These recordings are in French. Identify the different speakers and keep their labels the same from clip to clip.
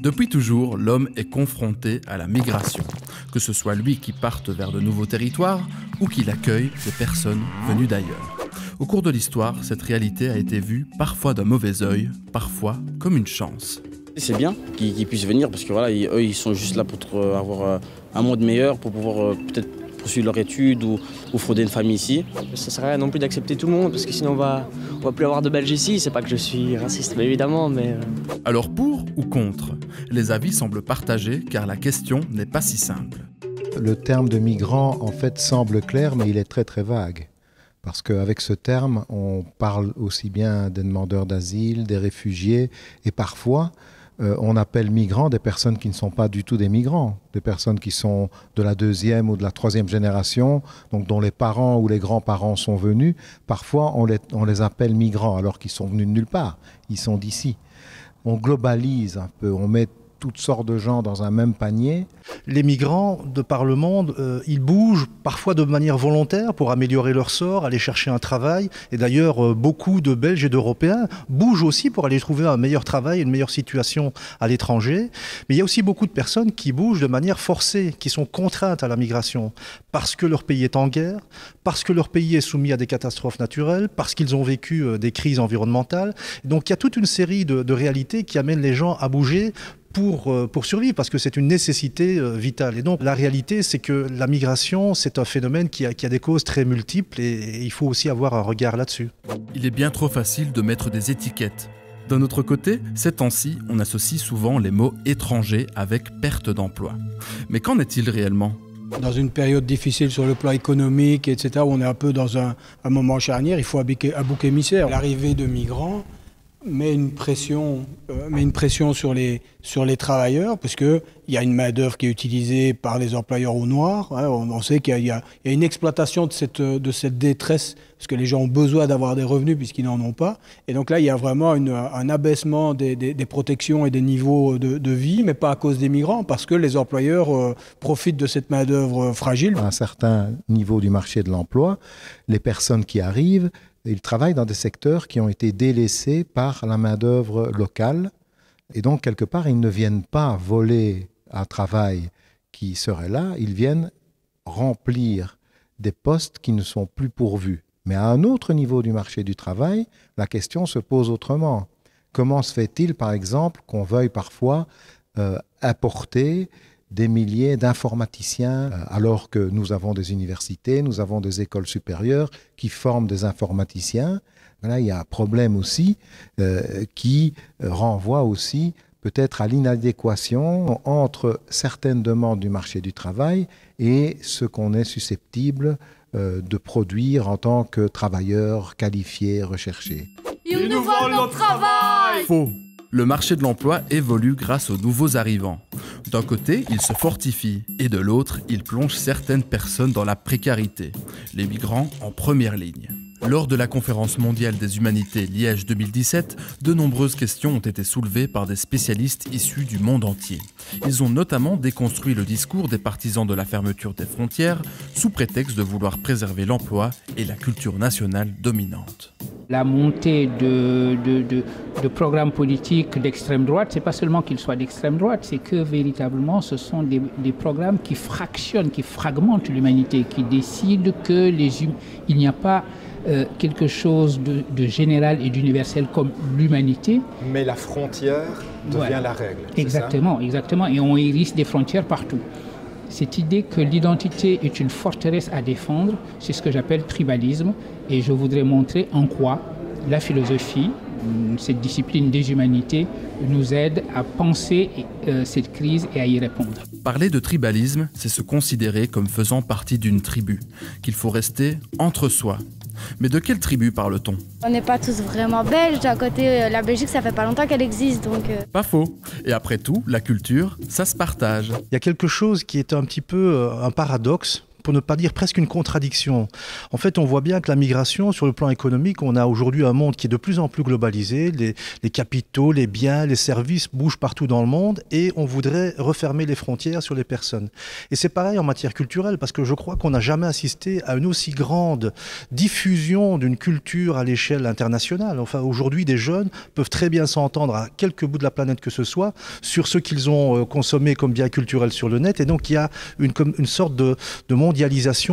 Speaker 1: Depuis toujours, l'homme est confronté à la migration, que ce soit lui qui parte vers de nouveaux territoires ou qu'il accueille des personnes venues d'ailleurs. Au cours de l'histoire, cette réalité a été vue parfois d'un mauvais œil, parfois comme une chance.
Speaker 2: C'est bien qu'ils puissent venir parce que voilà, eux ils sont juste là pour avoir un monde meilleur, pour pouvoir peut-être poursuivre leur étude ou fonder une famille ici.
Speaker 3: Ça ne sert à rien non plus d'accepter tout le monde parce que sinon on va plus avoir de Belges ici. C'est pas que je suis raciste, mais évidemment.
Speaker 1: Alors pour ou contre? Les avis semblent partagés car la question n'est pas si simple.
Speaker 4: Le terme de migrant en fait semble clair mais il est très très vague. Parce qu'avec ce terme, on parle aussi bien des demandeurs d'asile, des réfugiés et parfois on appelle migrants des personnes qui ne sont pas du tout des migrants, des personnes qui sont de la deuxième ou de la troisième génération, donc dont les parents ou les grands-parents sont venus. Parfois, on les appelle migrants alors qu'ils sont venus de nulle part, ils sont d'ici. On globalise un peu, on met toutes sortes de gens dans un même panier.
Speaker 5: Les migrants, de par le monde, ils bougent parfois de manière volontaire pour améliorer leur sort, aller chercher un travail. Et d'ailleurs, beaucoup de Belges et d'Européens bougent aussi pour aller trouver un meilleur travail, une meilleure situation à l'étranger. Mais il y a aussi beaucoup de personnes qui bougent de manière forcée, qui sont contraintes à la migration, parce que leur pays est en guerre, parce que leur pays est soumis à des catastrophes naturelles, parce qu'ils ont vécu des crises environnementales. Donc il y a toute une série de réalités qui amènent les gens à bouger pour survivre, parce que c'est une nécessité vitale. Et donc la réalité, c'est que la migration, c'est un phénomène qui a des causes très multiples et il faut aussi avoir un regard là-dessus.
Speaker 1: Il est bien trop facile de mettre des étiquettes. D'un autre côté, ces temps-ci, on associe souvent les mots étrangers avec perte d'emploi. Mais qu'en est-il réellement ?
Speaker 6: Dans une période difficile sur le plan économique, etc., où on est un peu dans un moment charnière, il faut un bouc émissaire. L'arrivée de migrants met une pression sur les travailleurs, parce qu'il y a une main-d'œuvre qui est utilisée par les employeurs au noir. On sait qu'il y a une exploitation de cette détresse, parce que les gens ont besoin d'avoir des revenus puisqu'ils n'en ont pas. Et donc là, il y a vraiment un abaissement des protections et des niveaux de vie, mais pas à cause des migrants, parce que les employeurs profitent de cette main-d'œuvre fragile.
Speaker 4: À un certain niveau du marché de l'emploi, les personnes qui arrivent, ils travaillent dans des secteurs qui ont été délaissés par la main-d'œuvre locale. Et donc, quelque part, ils ne viennent pas voler un travail qui serait là, ils viennent remplir des postes qui ne sont plus pourvus. Mais à un autre niveau du marché du travail, la question se pose autrement. Comment se fait-il, par exemple, qu'on veuille parfois importer des milliers d'informaticiens, alors que nous avons des universités, nous avons des écoles supérieures qui forment des informaticiens. Là, il y a un problème aussi qui renvoie aussi peut-être à l'inadéquation entre certaines demandes du marché du travail et ce qu'on est susceptible de produire en tant que travailleurs qualifiés, recherchés.
Speaker 7: Ils nous volent notre travail!
Speaker 1: Faux! Le marché de l'emploi évolue grâce aux nouveaux arrivants. D'un côté, il se fortifie et de l'autre, il plonge certaines personnes dans la précarité, les migrants en première ligne. Lors de la conférence mondiale des humanités Liège 2017, de nombreuses questions ont été soulevées par des spécialistes issus du monde entier. Ils ont notamment déconstruit le discours des partisans de la fermeture des frontières sous prétexte de vouloir préserver l'emploi et la culture nationale dominante.
Speaker 8: La montée de programmes politiques d'extrême droite, c'est pas seulement qu'ils soient d'extrême droite, c'est que véritablement ce sont des programmes qui fractionnent, qui fragmentent l'humanité, qui décident que il n'y a pas quelque chose de général et d'universel comme l'humanité.
Speaker 9: Mais la frontière devient la règle.
Speaker 8: Exactement, exactement. Et on hérisse des frontières partout. Cette idée que l'identité est une forteresse à défendre, c'est ce que j'appelle tribalisme. Et je voudrais montrer en quoi la philosophie, cette discipline des humanités, nous aide à penser cette crise et à y répondre.
Speaker 1: Parler de tribalisme, c'est se considérer comme faisant partie d'une tribu, qu'il faut rester entre soi. Mais de quelle tribu parle-t-on ?
Speaker 7: On n'est pas tous vraiment belges. D'un côté, la Belgique, ça fait pas longtemps qu'elle existe, donc...
Speaker 1: Pas faux. Et après tout, la culture, ça se partage.
Speaker 5: Il y a quelque chose qui est un petit peu un paradoxe pour ne pas dire presque une contradiction. En fait, on voit bien que la migration, sur le plan économique, on a aujourd'hui un monde qui est de plus en plus globalisé. Les capitaux, les biens, les services bougent partout dans le monde et on voudrait refermer les frontières sur les personnes. Et c'est pareil en matière culturelle, parce que je crois qu'on n'a jamais assisté à une aussi grande diffusion d'une culture à l'échelle internationale. Enfin, aujourd'hui, des jeunes peuvent très bien s'entendre à quelques bouts de la planète que ce soit sur ce qu'ils ont consommé comme biens culturels sur le net. Et donc, il y a une sorte de mondialisation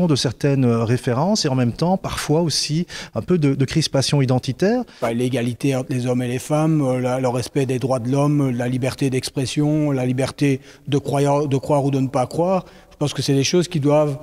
Speaker 5: de certaines références et en même temps, parfois aussi, un peu de crispation identitaire.
Speaker 6: L'égalité entre les hommes et les femmes, le respect des droits de l'homme, la liberté d'expression, la liberté de croire ou de ne pas croire. Je pense que c'est des choses qui doivent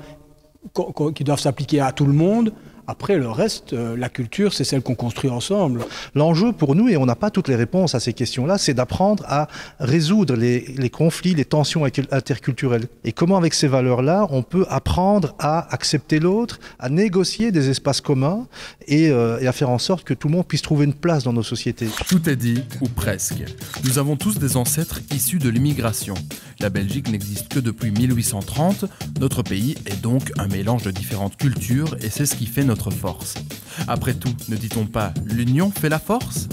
Speaker 6: s'appliquer à tout le monde. Après, le reste, la culture, c'est celle qu'on construit ensemble.
Speaker 5: L'enjeu pour nous, et on n'a pas toutes les réponses à ces questions-là, c'est d'apprendre à résoudre les conflits, les tensions interculturelles. Et comment, avec ces valeurs-là, on peut apprendre à accepter l'autre, à négocier des espaces communs et à faire en sorte que tout le monde puisse trouver une place dans nos sociétés.
Speaker 1: Tout est dit, ou presque. Nous avons tous des ancêtres issus de l'immigration. La Belgique n'existe que depuis 1830. Notre pays est donc un mélange de différentes cultures et c'est ce qui fait notre force. Après tout, ne dit-on pas « l'union fait la force » ?